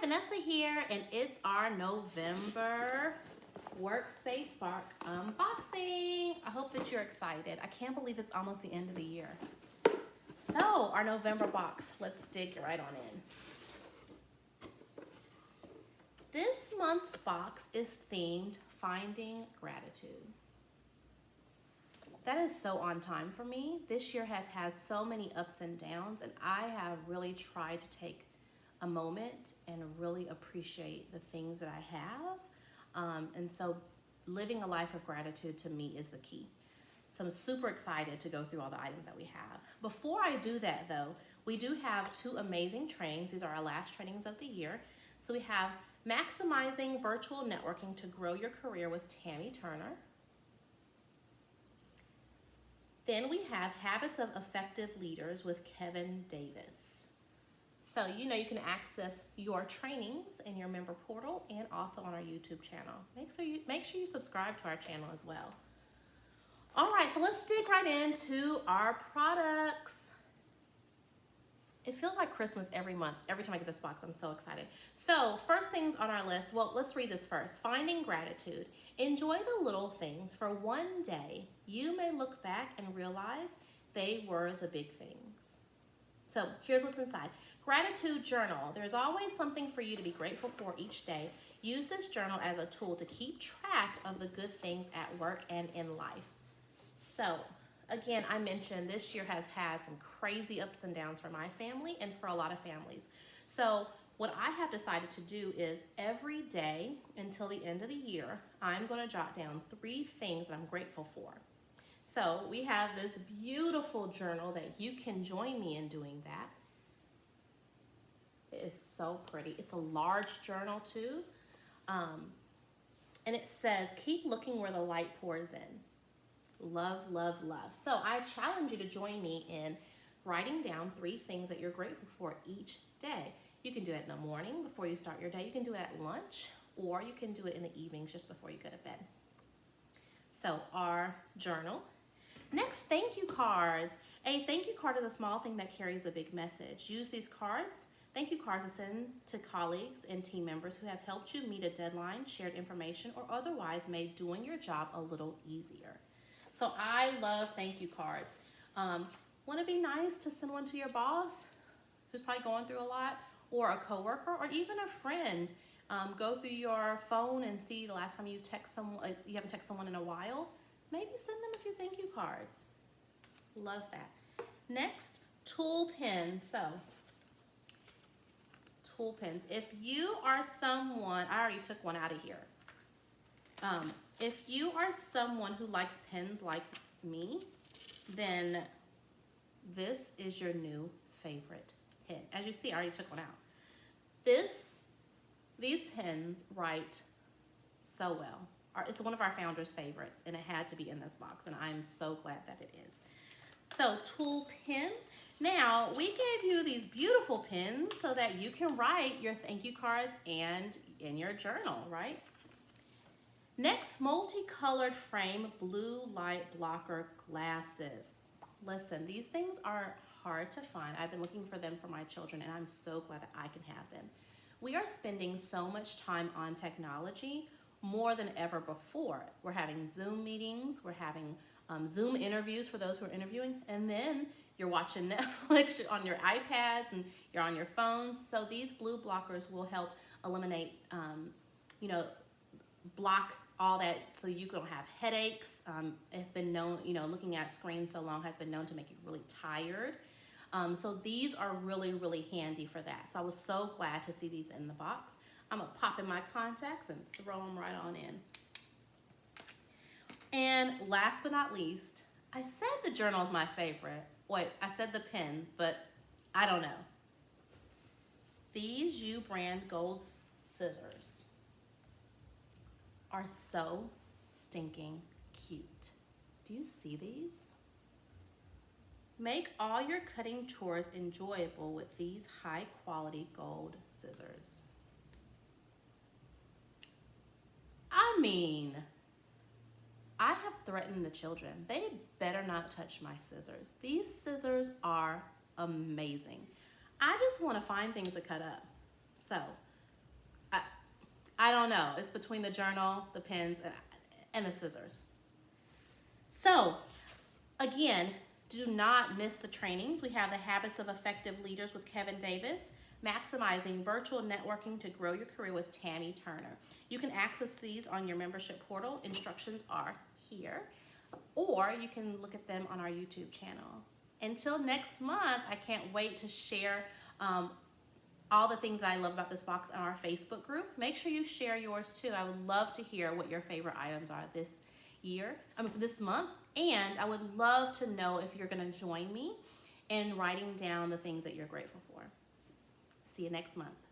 Vanessa here, and it's our November workspacepark unboxing. I hope that you're excited. I can't believe it's almost the end of the year. So, our November box, let's dig right on in. This month's box is themed Finding Gratitude. That is so on time for me. This year has had so many ups and downs, and I have really tried to take a moment and really appreciate the things that I have. And so living a life of gratitude to me is the key. So I'm super excited to go through all the items that we have. Before I do that though, we do have two amazing trainings. These are our last trainings of the year. So we have Maximizing Virtual Networking to Grow Your Career with Tammy Turner. Then we have Habits of Effective Leaders with Kevin Davis. So you know you can access your trainings in your member portal and also on our YouTube channel. Make sure you subscribe to our channel as well. All right, so let's dig right into our products. It feels like Christmas every month. Every time I get this box, I'm so excited. So first things on our list, well, let's read this first. Finding gratitude. Enjoy the little things. For one day, you may look back and realize they were the big things. So here's what's inside. Gratitude journal. There's always something for you to be grateful for each day. Use this journal as a tool to keep track of the good things at work and in life. So again, I mentioned this year has had some crazy ups and downs for my family and for a lot of families. So what I have decided to do is every day until the end of the year, I'm going to jot down 3 things that I'm grateful for. So we have this beautiful journal that you can join me in doing that. It is so pretty. It's a large journal too. And it says, keep looking where the light pours in. Love, love, love. So I challenge you to join me in writing down 3 things that you're grateful for each day. You can do it in the morning before you start your day. You can do it at lunch, or you can do it in the evenings just before you go to bed. So our journal. Next, thank you cards. A thank you card is a small thing that carries a big message. Use these cards, thank you cards, to send to colleagues and team members who have helped you meet a deadline, shared information, or otherwise made doing your job a little easier. So I love thank you cards. Wouldn't it be nice to send one to your boss who's probably going through a lot, or a coworker, or even a friend? Go through your phone and see the last time you text someone, you haven't texted someone in a while. Maybe send them a few thank you cards. Love that. Next, Tul Pens. So, Tul Pens. If you are someone, I already took one out of here. If you are someone who likes pens like me, then this is your new favorite pen. As you see, I already took one out. These pens write so well. It's one of our founders' favorites, and it had to be in this box, and I'm so glad that it is. So, Tul Pens. Now, we gave you these beautiful pens so that you can write your thank you cards and in your journal, right? Next, multicolored frame blue light blocker glasses. Listen, these things are hard to find. I've been looking for them for my children, and I'm so glad that I can have them. We are spending so much time on technology, more than ever before. We're having Zoom meetings, we're having Zoom interviews for those who are interviewing, and then you're watching Netflix on your iPads and you're on your phones. So these blue blockers will help eliminate, block all that so you don't have headaches. It's been known, looking at screens so long has been known to make you really tired. So these are really, really handy for that. So I was so glad to see these in the box. I'm gonna pop in my contacts and throw them right on in. And last but not least, I said the journal is my favorite. Wait, I said the pens, but I don't know. These Ubrand gold scissors are so stinking cute. Do you see these? Make all your cutting chores enjoyable with these high quality gold scissors. I mean, I have threatened the children. They better not touch my scissors. These scissors are amazing. I just want to find things to cut up. So I don't know. It's between the journal, the pens, and the scissors. So, again, do not miss the trainings. We have the Habits of Effective Leaders with Kevin Davis, Maximizing Virtual Networking to Grow Your Career with Tammy Turner. You can access these on your membership portal. Instructions are here. Or you can look at them on our YouTube channel. Until next month, I can't wait to share all the things that I love about this box on our Facebook group. Make sure you share yours too. I would love to hear what your favorite items are for this month. And I would love to know if you're going to join me in writing down the things that you're grateful for. See you next month.